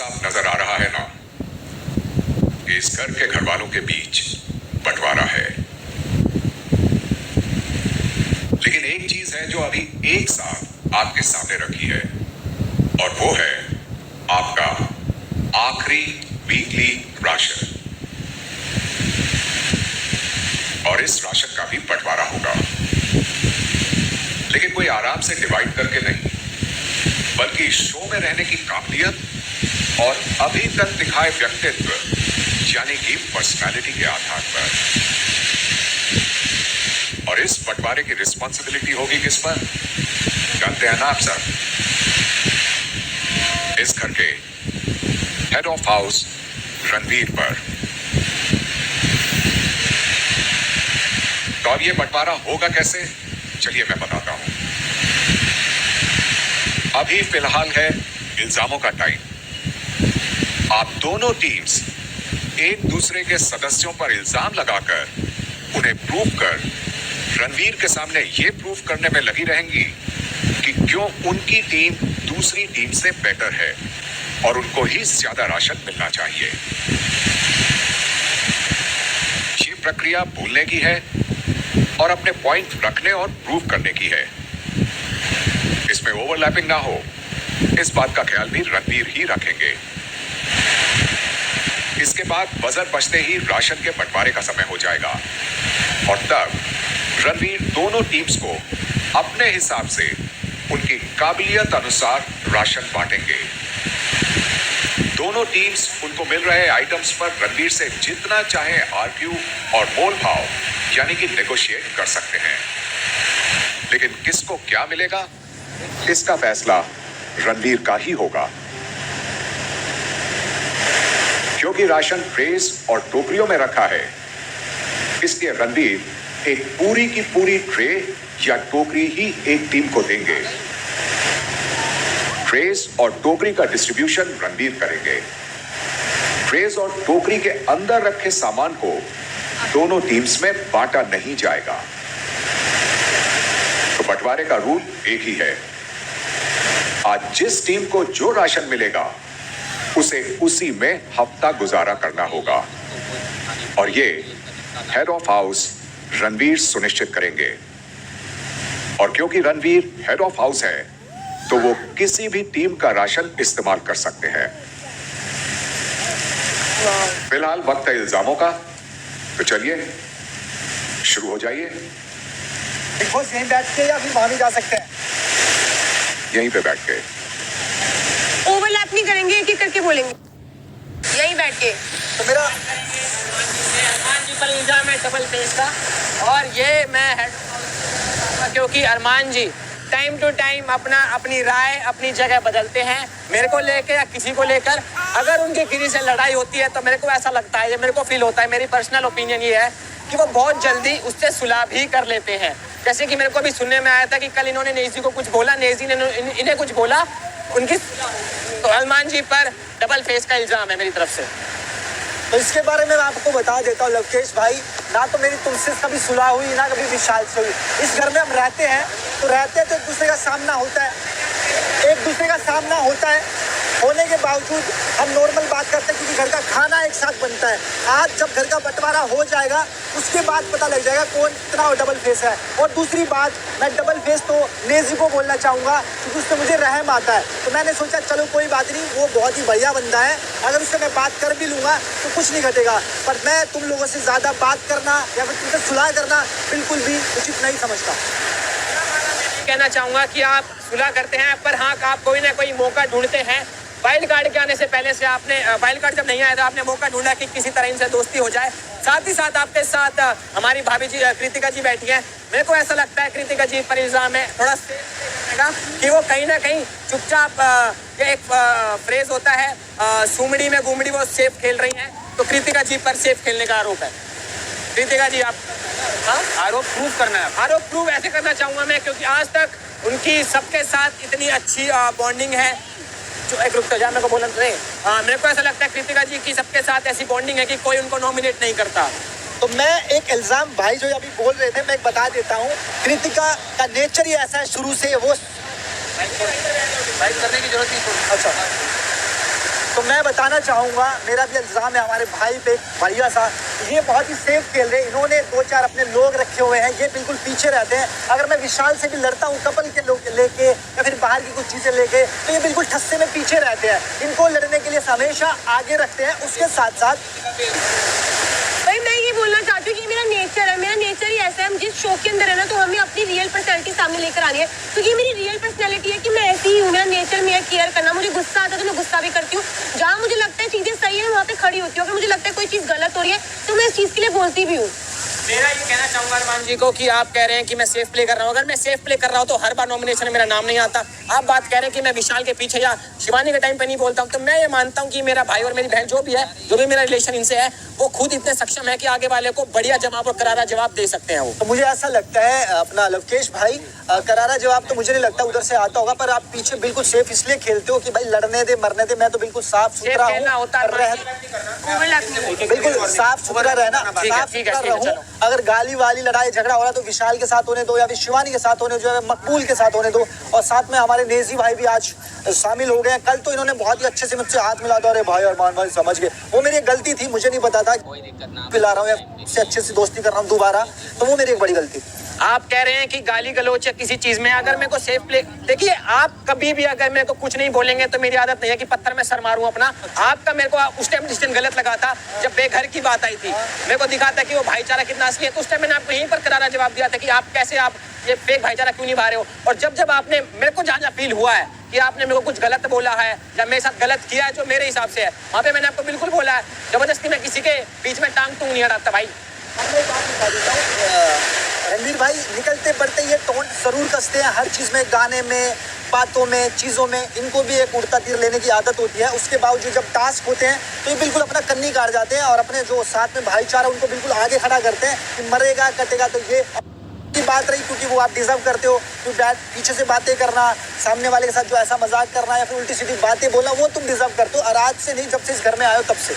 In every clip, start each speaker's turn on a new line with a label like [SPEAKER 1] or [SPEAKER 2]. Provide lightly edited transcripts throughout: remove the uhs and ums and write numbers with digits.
[SPEAKER 1] साफ नजर आ रहा है ना कि इस घर के घर वालों के बीच बंटवारा है। लेकिन एक चीज है जो अभी एक साथ आपके सामने रखी है, और वो है आपका आखिरी वीकली राशन। और इस राशन का भी बंटवारा होगा, लेकिन कोई आराम से डिवाइड करके नहीं, बल्कि शो में रहने की काबिलियत और अभी तक दिखाए व्यक्तित्व यानी कि पर्सनालिटी के आधार पर। और इस बंटवारे की रिस्पॉन्सिबिलिटी होगी किस पर, जानते हैं ना आप सब? इस घर के हेड ऑफ हाउस रणवीर पर। तो अब ये बंटवारा होगा कैसे, चलिए मैं बताता हूं। अभी फिलहाल है इल्जामों का टाइम। आप दोनों टीम्स एक दूसरे के सदस्यों पर इल्जाम लगाकर उन्हें प्रूव कर रणवीर के सामने ये प्रूव करने में लगी रहेंगी कि क्यों उनकी टीम दूसरी टीम से बेटर है और उनको ही ज्यादा राशन मिलना चाहिए। ये प्रक्रिया बोलने की है और अपने पॉइंट रखने और प्रूव करने की है। इसमें ओवरलैपिंग ना हो, इस बात का ख्याल भी रणवीर ही रखेंगे। इसके बाद बजर बजते ही राशन के बंटवारे का समय हो जाएगा और तब रणवीर दोनों टीम्स को अपने हिसाब से उनकी काबिलियत अनुसार राशन बांटेंगे। दोनों टीम्स उनको मिल रहे आइटम्स पर रणवीर से जितना चाहे आर्ग्यू और मोल भाव यानी कि नेगोशिएट कर सकते हैं, लेकिन किसको क्या मिलेगा इसका फैसला रणवीर का ही होगा, क्योंकि राशन ट्रेस और टोकरियों में रखा है। इसलिए रणवीर एक पूरी की पूरी ट्रे या टोकरी ही एक टीम को देंगे। ट्रेस और टोकरी का डिस्ट्रीब्यूशन रणवीर करेंगे। ट्रेस और टोकरी के अंदर रखे सामान को दोनों टीम्स में बांटा नहीं जाएगा। तो बंटवारे का रूल एक ही है, आज जिस टीम को जो राशन मिलेगा उसे उसी में हफ्ता गुजारा करना होगा, और ये हेड ऑफ हाउस रणवीर सुनिश्चित करेंगे। और क्योंकि रणवीर हेड ऑफ हाउस है तो वो किसी भी टीम का राशन इस्तेमाल कर सकते हैं। फिलहाल वक्त है इल्जामों का, तो चलिए शुरू हो जाइए।
[SPEAKER 2] बिग बॉस यहीं बैठ के या फिर वहां भी जा सकते हैं?
[SPEAKER 1] यहीं पे बैठ के।
[SPEAKER 3] ओवरलैप नहीं करेंगे, एक एक करके बोलेंगे यहीं बैठ के।
[SPEAKER 2] तो मेरा
[SPEAKER 4] अरमान जी पर इल्जाम है डबल फेस का, और ये मैं हेड क्योंकि अरमान जी टाइम टू टाइम अपनी राय अपनी जगह बदलते हैं। मेरे को लेकर या किसी को लेकर अगर उनकी किसी से लड़ाई होती है तो मेरे को ऐसा लगता है, मेरे को फील होता है, मेरी पर्सनल ओपिनियन ये है कि वो बहुत जल्दी उससे सुलह भी कर लेते हैं। जैसे कि मेरे को अभी सुनने में आया था कि कल इन्होंने नेजी को कुछ बोला, नेजी ने इन्हें कुछ बोला, उनकी तो अरमान जी पर डबल फेस का इल्जाम है मेरी तरफ से।
[SPEAKER 2] तो इसके बारे में मैं आपको बता देता हूँ लवकेश भाई, ना तो मेरी तुमसे कभी सुलह हुई ना कभी विशाल से हुई। इस घर में हम रहते हैं तो एक दूसरे का सामना होता है, एक दूसरे का सामना होता है, होने के बावजूद हम नॉर्मल बात करते हैं क्योंकि घर का खाना एक साथ बनता है। आज जब घर का बंटवारा हो जाएगा उसके बाद पता लग जाएगा कौन कितना डबल फेस है। और दूसरी बात, मैं डबल फेस तो नेजी को बोलना चाहूँगा क्योंकि उससे मुझे रहम आता है। तो मैंने सोचा चलो कोई बात नहीं, वो बहुत ही बढ़िया बंदा है, अगर उससे मैं बात कर भी लूँगा तो कुछ नहीं घटेगा। पर मैं तुम लोगों से ज़्यादा बात करना या फिर तुमसे सुलह करना बिल्कुल भी उचित नहीं समझता।
[SPEAKER 4] कहना चाहूँगा कि आप सुलह करते हैं, पर हाँ आप कोई ना कोई मौका ढूंढते हैं। वाइल्ड कार्ड के आने से पहले से आपने वाइल्ड कार्ड जब नहीं आया था आपने मौका ढूंढा कि किसी तरह इनसे दोस्ती हो जाए। साथ ही साथ आपके साथ हमारी भाभी जी कृतिका जी बैठी हैं। मेरे को ऐसा लगता है कृतिका जी पर इल्जाम है थोड़ा कि वो कहीं ना कहीं चुपचाप, ये एक फ्रेज होता है सुमड़ी में घुमड़ी, वो सेफ खेल रही हैं, तो कृतिका जी पर सेफ खेलने का आरोप है। कृतिका जी आप आरोप प्रूव करना है? आरोप प्रूव ऐसे करना चाहूँगा मैं क्योंकि आज तक उनकी सबके साथ इतनी अच्छी बॉन्डिंग है। जो एक रुक जा, मेरे को बोलना नहीं, मेरे को ऐसा लगता है कृतिका जी की सबके साथ ऐसी बॉन्डिंग है कि कोई उनको नॉमिनेट नहीं करता।
[SPEAKER 2] तो मैं एक इल्जाम भाई जो अभी बोल रहे थे मैं एक बता देता हूँ, कृतिका का नेचर ही ऐसा है शुरू से। वो
[SPEAKER 4] फाइट करने की जरूरत नहीं।
[SPEAKER 2] अच्छा, तो मैं बताना चाहूँगा, मेरा भी इल्ज़ाम है हमारे भाई पे, भैया साहब, ये बहुत ही सेफ खेल रहे हैं। इन्होंने 2-4 अपने लोग रखे हुए हैं, ये बिल्कुल पीछे रहते हैं। अगर मैं विशाल से भी लड़ता हूँ कपल के लोग लेके या फिर बाहर की कुछ चीज़ें लेके, तो ये बिल्कुल ठस्से में पीछे रहते हैं। इनको लड़ने के लिए हमेशा आगे रखते हैं। उसके साथ साथ
[SPEAKER 3] भाई मैं ये बोलना चाहती हूँ कि मेरा नेचर है, मेरा नेचर ही ऐसा है। हम जिस शो के अंदर है ना, तो हमें अपनी रियल पर्सनैलिटी सामने लेकर आनी है। तो ये मेरी रियल पर्सनैलिटी है कि मैं ऐसी ही हूँ। मेरा नेचर में है केयर करना। मुझे गुस्सा आता है तो मैं गुस्सा भी करती हूँ। जहाँ मुझे लगता है चीजें सही है, वहाँ पे खड़ी होती हूँ। अगर मुझे लगता है कोई चीज गलत हो रही है तो मैं इस चीज के लिए बोलती भी हूँ।
[SPEAKER 4] मेरा ये कहना चाहूंगा अरमान जी को कि आप कह रहे हैं कि मैं सेफ प्ले कर रहा हूँ। अगर मैं सेफ प्ले कर रहा हूँ तो हर बार नॉमिनेशन में मेरा नाम नहीं आता। आप बात कह रहे हैं कि मैं विशाल के पीछे या शिवानी के टाइम पे नहीं बोलता हूँ, तो मैं ये मानता हूँ कि मेरा भाई और मेरी बहन जो भी है, जो भी मेरा रिलेशन इनसे है, वो खुद इतने सक्षम है कि आगे वाले को बढ़िया जवाब और करारा जवाब दे सकते हैं वो।
[SPEAKER 2] तो मुझे ऐसा लगता है अपना लवकेश भाई, करारा जवाब तो मुझे नहीं लगता उधर से आता होगा, पर आप पीछे बिल्कुल सेफ इसलिए खेलते हो कि भाई लड़ने दे मरने दे। मैं तो बिल्कुल साफ सुथरा हूँ, बिल्कुल साफ सुथरा रहना, साफ सुथरा रहूँ। अगर गाली वाली लड़ाई झगड़ा हो रहा है तो विशाल के साथ होने दो या फिर शिवानी के साथ होने दो या मकबूल के साथ होने दो। और साथ में हमारे नेजी भाई भी आज शामिल हो गए हैं। कल तो इन्होंने बहुत ही अच्छे से मुझसे हाथ मिला था, अरे भाई अरमान भाई समझ गए, वो मेरी एक गलती थी, मुझे नहीं पता था पिला रहा हूँ या इससे अच्छे से दोस्ती कर रहा हूँ दोबारा, तो वो मेरी एक बड़ी गलती थी।
[SPEAKER 4] आप कह रहे हैं कि गाली गलोच या किसी चीज में अगर मेरे को सेफ प्ले, देखिए आप कभी भी अगर मेरे को कुछ नहीं बोलेंगे तो मेरी आदत नहीं है कि पत्थर में सर मारूं अपना। आपका मेरे को उस टाइम डिसीजन गलत लगा था जब बेघर की बात आई थी। मेरे को दिखा था कि वो भाईचारा कितना असली है, तो उस टाइम मैंने आपको यहीं पर करारा जवाब दिया था कि आप कैसे आप ये फेक भाईचारा क्यों निभा रहे हो। और जब जब आपने मेरे को जहाँ फील हुआ है कि आपने मेरे को कुछ गलत बोला है या मेरे साथ गलत किया है जो मेरे हिसाब से है, वहाँ पे मैंने आपको बिल्कुल बोला है। जबरदस्ती मैं किसी के बीच में टांग टूंग नहीं अड़ाता भाई।
[SPEAKER 2] रणवीर भाई निकलते बढ़ते ये टोन जरूर कसते हैं हर चीज में, गाने में, बातों में, चीजों में। इनको भी एक उड़ता तीर लेने की आदत होती है। उसके बावजूद जब टास्क होते हैं तो ये बिल्कुल अपना कन्नी काट जाते हैं और अपने जो साथ में भाईचारा उनको बिल्कुल आगे खड़ा करते हैं कि मरेगा कटेगा। तो ये की बात रही क्योंकि वो आप डिजर्व करते हो, तो पीछे से बातें करना, सामने वाले के साथ जो ऐसा मजाक करना या फिर उल्टी सीधी बातें बोलना, वो तुम डिजर्व करते हो। और आज से नहीं, जब से इस घर में आए हो तब से।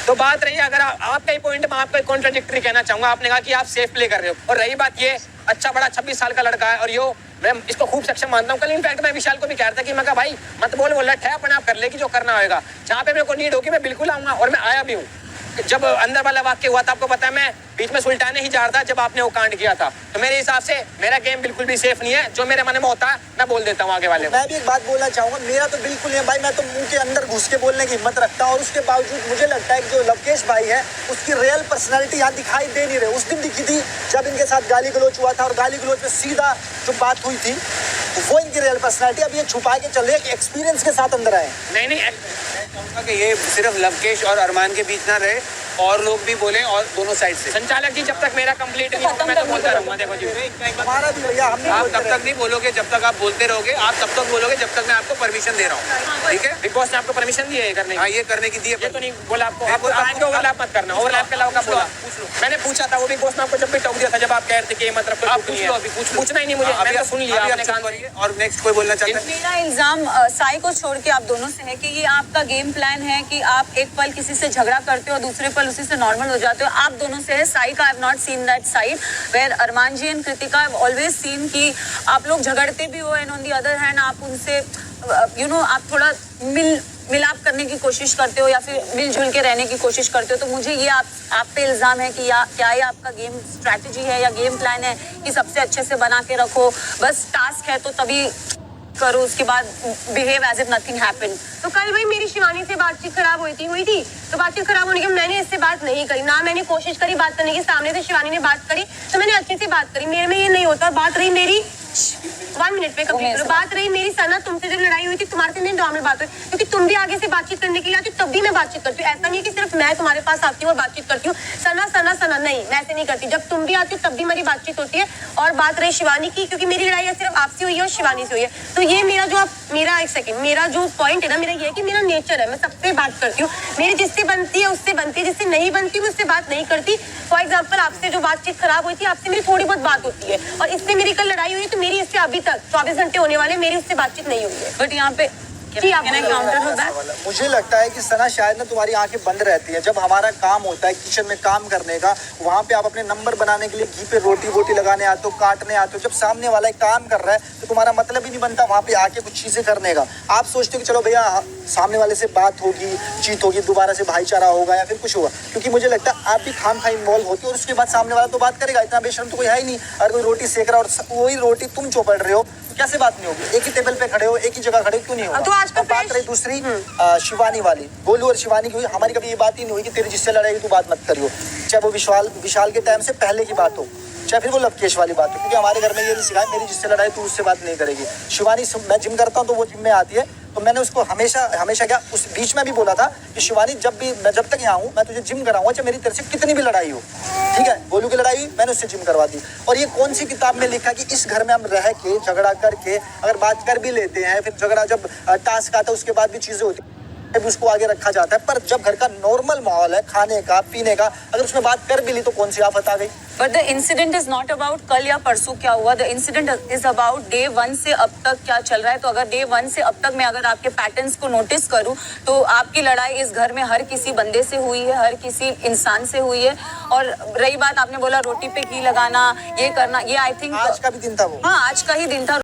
[SPEAKER 4] तो बात रही अगर आपका ही पॉइंट में आपको कॉन्ट्राडिक्टरी कहना चाहूंगा। आपने कहा कि आप सेफ प्ले कर रहे हो, और रही बात ये अच्छा बड़ा 26 साल का लड़का है और यो मैं इसको खूब सक्षम मानता हूँ। कल इनफैक्ट मैं विशाल को भी कह रहा था कि मैं कहा भाई मत बोल लट है, अपने आप कर ले कि जो करना होगा, जहाँ पे मेरे को नीड होगी मैं बिल्कुल आऊंगा। और मैं आया भी हूँ। जब अंदर वाला वाक्य हुआ था आपको पता है, मैं बीच में सुलटाने ही जा रहा था जब आपने वो कांड किया था। तो मेरे हिसाब से मेरा गेम बिल्कुल भी सेफ नहीं है। जो मेरे मन में होता है मैं बोल देता हूँ आगे वाले को।
[SPEAKER 2] मैं भी एक बात बोलना चाहूंगा, मेरा तो बिल्कुल नहीं है भाई, मैं तो मुंह के अंदर घुस के बोलने की हिम्मत रखता हूँ। और उसके बावजूद मुझे लगता है कि जो लवकेश भाई है उसकी रियल पर्सनैलिटी यहाँ दिखाई दे नहीं रही। उस दिन दिखी थी जब इनके साथ गाली गलोच हुआ था, और गाली गलोच में सीधा जो बात हुई थी वो इनकी रियल पर्सनैलिटी। अब ये छुपा के चल रहे हैं, एक्सपीरियंस के साथ अंदर आए।
[SPEAKER 4] नहीं
[SPEAKER 5] कि ये सिर्फ लवकेश और अरमान के बीच ना रहे, और लोग भी बोले, और दोनों साइड से।
[SPEAKER 4] संचालक जी जब तक मेरा कंप्लीट नहीं होगा मैं तो बोलता रहूंगा। देखो जी
[SPEAKER 2] हमारा भी भैया, हम
[SPEAKER 5] आप तब तक नहीं बोलोगे जब तक आप बोलते रहोगे, आप तब तक बोलोगे जब तक मैं आपको परमिशन दे रहा हूँ, ठीक है?
[SPEAKER 4] बिग बॉस ने आपको परमिशन दी है ये करने की?
[SPEAKER 5] हाँ, ये करने की दी है।
[SPEAKER 4] ये तो नहीं बोला आपको, आपको आगे ओवरलैप मत करना। ओवरलैप के अलावा का बोला मैंने पूछा था, वो बिग बॉस ने आपको जब भी टॉक दिया था, जब आप कह रहे थे कि मतलब
[SPEAKER 5] आप पूछ लो, अभी
[SPEAKER 4] पूछना ही नहीं मुझे, मैंने तो सुन लिया। आपने कहा
[SPEAKER 5] और नेक्स्ट कोई बोलना चाहता है?
[SPEAKER 6] मेरा इल्जाम साई को छोड़ के आप दोनों से है कि ये आपका गेम प्लान है कि आप एक पल किसी से झगड़ा करते हो, दूसरे पल उसी से नॉर्मल हो जाते हो। आप दोनों से है। साई का I have not seen that side where Arman ji and Kritika have always seen कि आप लोग झगड़ते भी हो, and on the other hand आप उनसे आप थोड़ा मिलाप करने की कोशिश करते हो या फिर मिलजुल के रहने की कोशिश करते हो। तो मुझे ये आप पे इल्जाम है कि क्या ये आपका गेम स्ट्रैटेजी है या गेम प्लान है कि सबसे अच्छे से बना के रखो, बस टास्क है तो तभी करो, उसके बाद behave as if nothing happened.
[SPEAKER 3] तो कल भाई मेरी शिवानी से बातचीत खराब हुई थी तो बातचीत खराब होने के मैंने इससे बात नहीं करी, ना मैंने कोशिश करी बात करने की। सामने से शिवानी ने बात करी तो मैंने अच्छे से बात करी, मेरे में ये नहीं होता। बात रही मेरी 1 मिनट पे कंप्लीट करो। बात रही मेरी सना, तुमसे जब लड़ाई हुई थी तुम्हारे से नहीं नॉर्मल बात हुई, क्योंकि तुम भी आगे से बातचीत करने के लिए आती हो, तब भी मैं बातचीत करती हूँ। ऐसा नहीं है कि सिर्फ मैं तुम्हारे पास आती हूँ और बातचीत करती हूँ सना सना सना, नहीं मैं ऐसे नहीं करती। जब तुम भी आती हो तब भी मेरी बातचीत होती है। और बात रही शिवानी की, क्योंकि मेरी लड़ाई सिर्फ आपसे हुई है और शिवानी से हुई है, तो ये मेरा जो पॉइंट है ना, मेरा ये है कि मेरा नेचर है, मैं सबसे बात करती हूँ। मेरी जिससे बनती है उससे बनती है, जिससे नहीं बनती मैं उससे बात नहीं करती। फॉर एग्जाम्पल आपसे जो बातचीत खराब हुई थी, आपसे मेरी थोड़ी बहुत बात होती है, और इससे मेरी कल लड़ाई हुई है तो मेरी इससे अभी तक 24 घंटे होने वाले मेरी उससे बातचीत नहीं हुई है।
[SPEAKER 6] बट यहाँ पे
[SPEAKER 3] जी, आप
[SPEAKER 6] Can I counter to that?
[SPEAKER 2] मुझे लगता है कि सना शायद ना तुम्हारी आंखें बंद रहती है। जब हमारा काम होता है किचन में काम करने का, वहाँ पे आप अपने नंबर बनाने के लिए घी पे रोटी वोटी लगाने आते हो, काटने आते हो। जब सामने वाला एक काम कर रहा है तो तुम्हारा मतलब ही नहीं बनता वहाँ पे आके कुछ चीजें करने का। आप सोचते हो कि चलो भैया सामने वाले से बात होगी, चीत होगी, दोबारा से भाईचारा होगा या फिर कुछ होगा, क्योंकि मुझे लगता है आप भी खाम खा इन्वॉल्व होती हो और उसके बाद सामने वाला तो बात करेगा। इतना बेशर्म तो कोई है ही नहीं। अगर कोई रोटी सेक रहा है और वही रोटी तुम चौपड़ रहे हो तो कैसे बात नहीं होगी? एक ही टेबल पे खड़े हो, एक ही जगह खड़े हो, क्यों नहीं होगा?
[SPEAKER 3] तो आज का
[SPEAKER 2] अब बात रही दूसरी शिवानी वाली, गोलू और शिवानी की हुई। हमारी कभी ये बात ही नहीं हुई कि तेरी जिससे लड़ाई तू बात मत करियो, चाहे वो विशाल के टाइम से पहले की बात हो, चाहे फिर वो लवकेश वाली बात हो, क्योंकि हमारे घर में ये नहीं सिखाया मेरी जिससे लड़ाई तू उससे बात नहीं करेगी। शिवानी, मैं जिम करता हूँ तो वो जिम में आती है, तो मैंने उसको हमेशा क्या उस बीच में भी बोला था कि शिवानी मैं जब तक यहाँ हूँ मैं तुझे जिम कराऊंगा, चाहे मेरी तेरे से कितनी भी लड़ाई हो। ठीक है, गोलू की लड़ाई हुई, मैंने उससे जिम करवा दी। और ये कौन सी किताब में लिखा कि इस घर में हम रह के झगड़ा करके अगर बात कर भी लेते हैं, फिर झगड़ा जब टास्क आता है उसके बाद भी चीजें होती है, उसको आगे रखा जाता है। पर जब घर का नॉर्मल माहौल है खाने का पीने का, अगर उसमें बात कर भी ली तो कौन सी आफत आ गई?
[SPEAKER 6] But the incident is not about कल या परसों क्या हुआ, the incident is about day 1 से अब तक क्या चल रहा है। तो अगर डे 1 से अब तक मैं अगर आपके पैटर्न्स को नोटिस करूं तो आपकी लड़ाई इस घर में हर किसी बंदे से हुई है, हर किसी इंसान से हुई है। और रही बात आपने बोला रोटी पे घी लगाना, ये करना, ये आई थिंक
[SPEAKER 2] आज का भी दिन था वो।
[SPEAKER 6] हाँ, आज का ही दिन था।